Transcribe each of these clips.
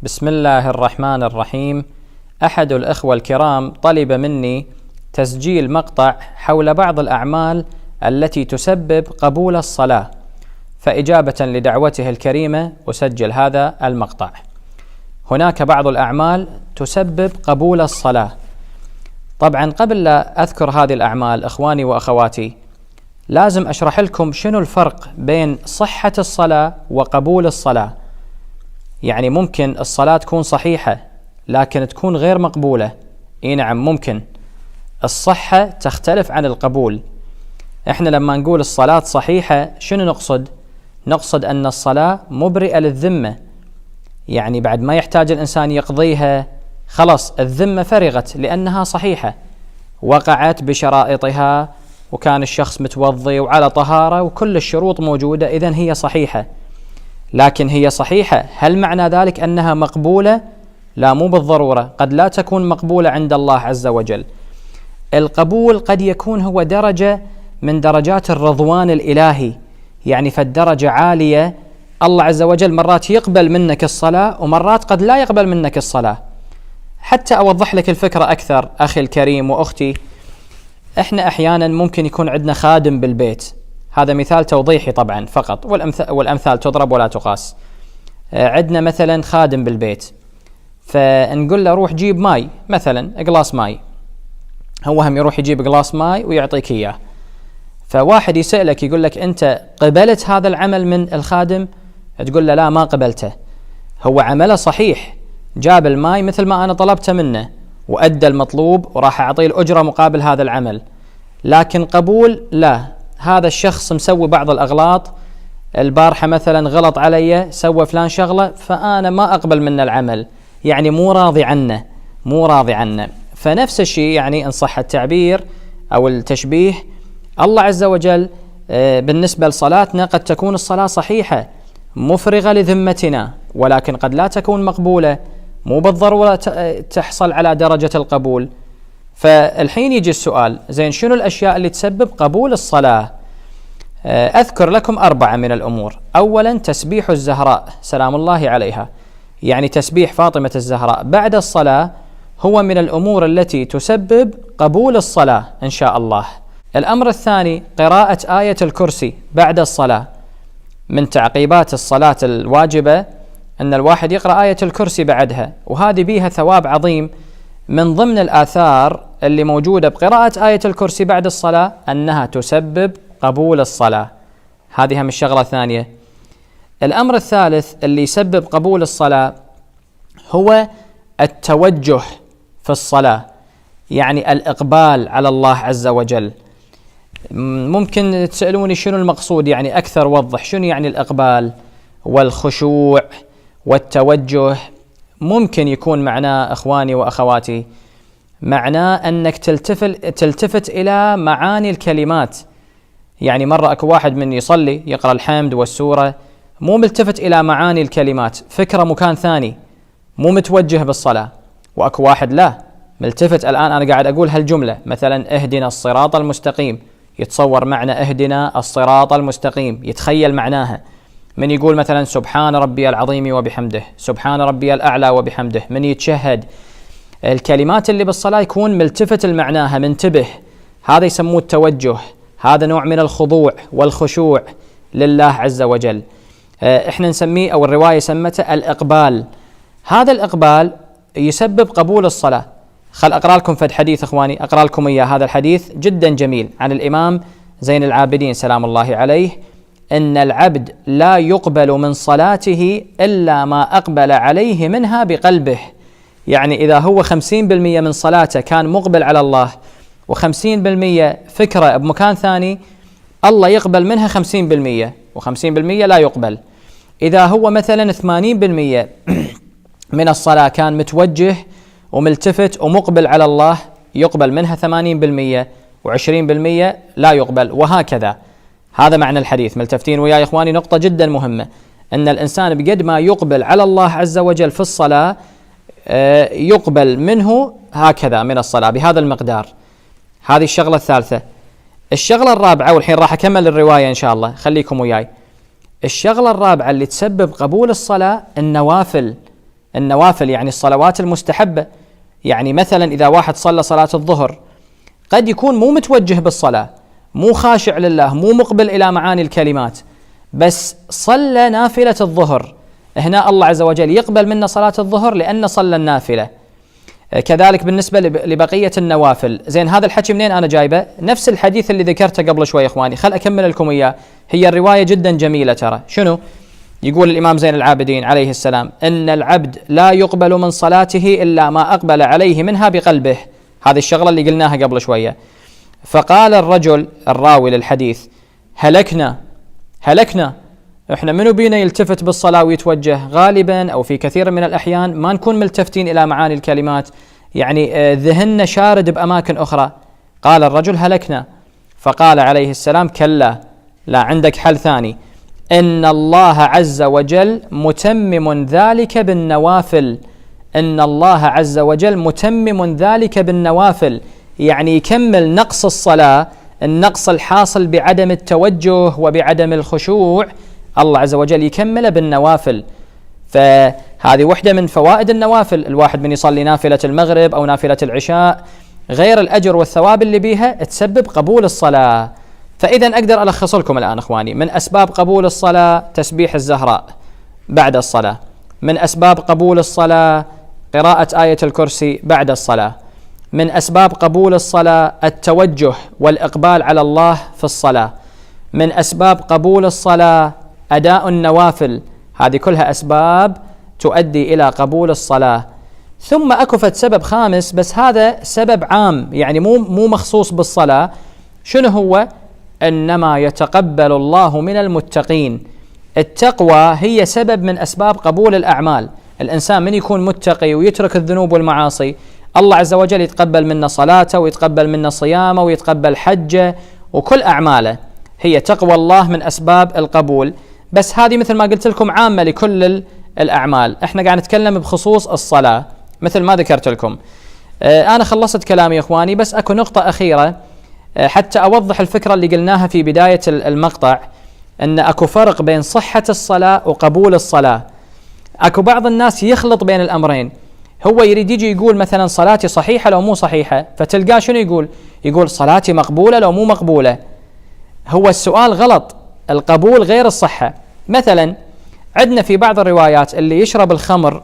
بسم الله الرحمن الرحيم. أحد الأخوة الكرام طلب مني تسجيل مقطع حول بعض الأعمال التي تسبب قبول الصلاة، فإجابة لدعوته الكريمة أسجل هذا المقطع. هناك بعض الأعمال تسبب قبول الصلاة. طبعا قبل لا أذكر هذه الأعمال إخواني وأخواتي لازم أشرح لكم شنو الفرق بين صحة الصلاة وقبول الصلاة. يعني ممكن الصلاة تكون صحيحة لكن تكون غير مقبولة. نعم ممكن. الصحة تختلف عن القبول. احنا لما نقول الصلاة صحيحة شنو نقصد؟ نقصد أن الصلاة مبرئة للذمة، يعني بعد ما يحتاج الإنسان يقضيها خلاص الذمة فرغت لأنها صحيحة، وقعت بشرائطها وكان الشخص متوضي وعلى طهارة وكل الشروط موجودة، إذن هي صحيحة. لكن هي صحيحة، هل معنى ذلك أنها مقبولة؟ لا، مو بالضرورة، قد لا تكون مقبولة عند الله عز وجل. القبول قد يكون هو درجة من درجات الرضوان الإلهي، يعني فالدرجة عالية، الله عز وجل مرات يقبل منك الصلاة ومرات قد لا يقبل منك الصلاة. حتى أوضح لك الفكرة أكثر أخي الكريم وأختي، إحنا أحيانا ممكن يكون عندنا خادم بالبيت، هذا مثال توضيحي طبعا فقط، والأمثال تضرب ولا تقاس. عندنا مثلا خادم بالبيت، فنقول له روح جيب ماي، مثلا قلاص ماي، هو هم يروح يجيب قلاص ماي ويعطيك إياه. فواحد يسألك يقول لك أنت قبلت هذا العمل من الخادم؟ تقول له لا ما قبلته. هو عمله صحيح، جاب الماي مثل ما أنا طلبته منه وأدى المطلوب وراح أعطيه الأجرة مقابل هذا العمل، لكن قبول لا، هذا الشخص مسوي بعض الأغلاط، البارحة مثلا غلط علي، سوى فلان شغلة، فأنا ما أقبل منه العمل، يعني مو راضي عنه. فنفس الشيء، يعني إن صح التعبير أو التشبيه، الله عز وجل بالنسبة لصلاتنا قد تكون الصلاة صحيحة مفرغة لذمتنا، ولكن قد لا تكون مقبولة، مو بالضرورة تحصل على درجة القبول. فالحين يجي السؤال، زين شنو الأشياء اللي تسبب قبول الصلاة؟ أذكر لكم 4 من الأمور. أولا تسبيح الزهراء سلام الله عليها، يعني تسبيح فاطمة الزهراء بعد الصلاة هو من الأمور التي تسبب قبول الصلاة إن شاء الله. الأمر الثاني قراءة آية الكرسي بعد الصلاة، من تعقيبات الصلاة الواجبة أن الواحد يقرأ آية الكرسي بعدها، وهذه بيها ثواب عظيم. من ضمن الآثار اللي موجودة بقراءة آية الكرسي بعد الصلاة أنها تسبب قبول الصلاة، هذه هم الشغلة الثانية. الأمر الثالث اللي يسبب قبول الصلاة هو التوجه في الصلاة، يعني الإقبال على الله عز وجل. ممكن تسألوني شنو المقصود، يعني أكثر وضح شنو يعني الإقبال والخشوع والتوجه. ممكن يكون معناه إخواني وأخواتي معناه أنك تلتفت إلى معاني الكلمات. يعني مرة أكو واحد من يصلي يقرأ الحمد والسورة مو ملتفت إلى معاني الكلمات، فكرة مكان ثاني، مو متوجه بالصلاة. وأكو واحد لا، ملتفت، الآن أنا قاعد أقول هالجملة مثلا اهدنا الصراط المستقيم، يتصور معنى اهدنا الصراط المستقيم، يتخيل معناها. من يقول مثلا سبحان ربي العظيم وبحمده، سبحان ربي الأعلى وبحمده، من يتشهد، الكلمات اللي بالصلاة يكون ملتفت لمعناها، منتبه، هذا يسموه التوجه، هذا نوع من الخضوع والخشوع لله عز وجل. احنا نسميه أو الرواية سمته الإقبال. هذا الإقبال يسبب قبول الصلاة. خل أقرأ لكم فد حديث إخواني، أقرأ لكم إياه. هذا الحديث جدا جميل عن الإمام زين العابدين سلام الله عليه، إن العبد لا يقبل من صلاته إلا ما أقبل عليه منها بقلبه. يعني إذا هو 50% من صلاته كان مقبل على الله و50% فكرة بمكان ثاني، الله يقبل منها 50% و50% لا يقبل. إذا هو مثلا 80% من الصلاة كان متوجه وملتفت ومقبل على الله، يقبل منها 80% و20% لا يقبل، وهكذا. هذا معنى الحديث. ملتفتين ويا إخواني نقطة جدا مهمة، أن الإنسان بقد ما يقبل على الله عز وجل في الصلاة يقبل منه هكذا من الصلاة بهذا المقدار. هذه الشغلة الثالثة. الشغلة الرابعة، والحين راح أكمل الرواية إن شاء الله، خليكم وياي. الشغلة الرابعة اللي تسبب قبول الصلاة النوافل. النوافل يعني الصلوات المستحبة. يعني مثلا إذا واحد صلى صلاة الظهر قد يكون مو متوجه بالصلاة، مو خاشع لله، مو مقبل إلى معاني الكلمات، بس صلى نافلة الظهر، هنا الله عز وجل يقبل منا صلاة الظهر لأن صلى النافلة. كذلك بالنسبة لبقية النوافل. زين، هذا الحكي منين أنا جايبه؟ نفس الحديث اللي ذكرته قبل شوي إخواني، خل أكمل لكم إياه، هي الرواية جدا جميلة ترى. شنو؟ يقول الإمام زين العابدين عليه السلام: إن العبد لا يقبل من صلاته إلا ما أقبل عليه منها بقلبه. هذه الشغلة اللي قلناها قبل شوية. فقال الرجل الراوي للحديث: هلكنا احنا منو بينا يلتفت بالصلاة ويتوجه؟ غالبا أو في كثير من الأحيان ما نكون ملتفتين إلى معاني الكلمات، يعني ذهننا شارد بأماكن أخرى. قال الرجل: هلكنا. فقال عليه السلام: كلا، لا، عندك حل ثاني، إن الله عز وجل متمم ذلك بالنوافل. إن الله عز وجل متمم ذلك بالنوافل، يعني يكمل نقص الصلاة، النقص الحاصل بعدم التوجه وبعدم الخشوع، الله عز وجل يكمله بالنوافل. فهذه وحدة من فوائد النوافل. الواحد من يصلي نافلة المغرب أو نافلة العشاء، غير الأجر والثواب اللي بيها تسبب قبول الصلاة. فإذا أقدر ألخص لكم الآن إخواني: من أسباب قبول الصلاة تسبيح الزهراء بعد الصلاة، من أسباب قبول الصلاة قراءة آية الكرسي بعد الصلاة، من أسباب قبول الصلاة التوجه والإقبال على الله في الصلاة، من أسباب قبول الصلاة أداء النوافل. هذه كلها أسباب تؤدي إلى قبول الصلاة. ثم أكفت سبب خامس، بس هذا سبب عام، يعني مو مخصوص بالصلاة. شنو هو؟ إنما يتقبل الله من المتقين. التقوى هي سبب من أسباب قبول الأعمال. الإنسان من يكون متقي ويترك الذنوب والمعاصي، الله عز وجل يتقبل منا صلاته ويتقبل منا صيامه ويتقبل حجه وكل أعماله. هي تقوى الله من أسباب القبول. بس هذه مثل ما قلت لكم عامة لكل الأعمال، احنا قاعد نتكلم بخصوص الصلاة مثل ما ذكرت لكم. أنا خلصت كلامي يا إخواني، بس أكو نقطة أخيرة حتى أوضح الفكرة اللي قلناها في بداية المقطع، أن أكو فرق بين صحة الصلاة وقبول الصلاة. أكو بعض الناس يخلط بين الأمرين، هو يريد يجي يقول مثلا صلاتي صحيحة لو مو صحيحة، فتلقاه شنو يقول صلاتي مقبولة لو مو مقبولة. هو السؤال غلط، القبول غير الصحة. مثلا عندنا في بعض الروايات اللي يشرب الخمر،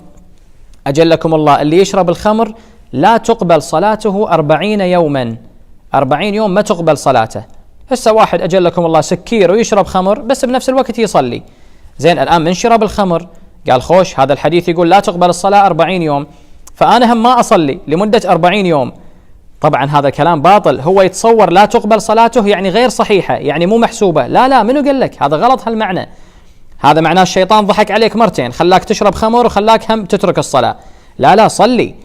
أجلكم الله، اللي يشرب الخمر لا تقبل صلاته 40 يوما، 40 يوم ما تقبل صلاته. هسه واحد أجلكم الله سكير ويشرب خمر بس بنفس الوقت يصلي. زين، الآن من شرب الخمر قال خوش، هذا الحديث يقول لا تقبل الصلاة 40 يوم، فأنا هم ما أصلي لمدة 40 يوم. طبعا هذا كلام باطل. هو يتصور لا تقبل صلاته يعني غير صحيحة، يعني مو محسوبة. لا، منو قال لك؟ هذا غلط هالمعنى. هذا معناه الشيطان ضحك عليك مرتين، خلاك تشرب خمر وخلاك هم تترك الصلاة. لا، صلي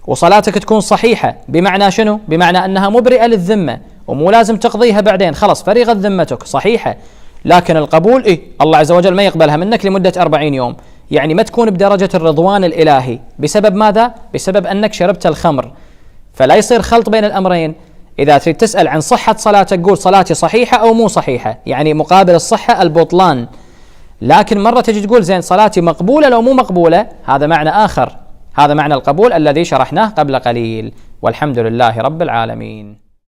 وصلاتك تكون صحيحة. بمعنى شنو؟ بمعنى أنها مبرئة للذمة ومو لازم تقضيها بعدين، خلاص فرغت ذمتك صحيحة. لكن القبول الله عز وجل ما يقبلها منك لمدة 40 يوم، يعني ما تكون بدرجة الرضوان الإلهي. بسبب ماذا؟ بسبب أنك شربت الخمر. فلا يصير خلط بين الأمرين. إذا تريد تسأل عن صحة صلاتك قول صلاتي صحيحة أو مو صحيحة، يعني مقابل الصحة البطلان. لكن مرة تجي تقول زين صلاتي مقبولة لو مو مقبولة، هذا معنى آخر. هذا معنى القبول الذي شرحناه قبل قليل. والحمد لله رب العالمين.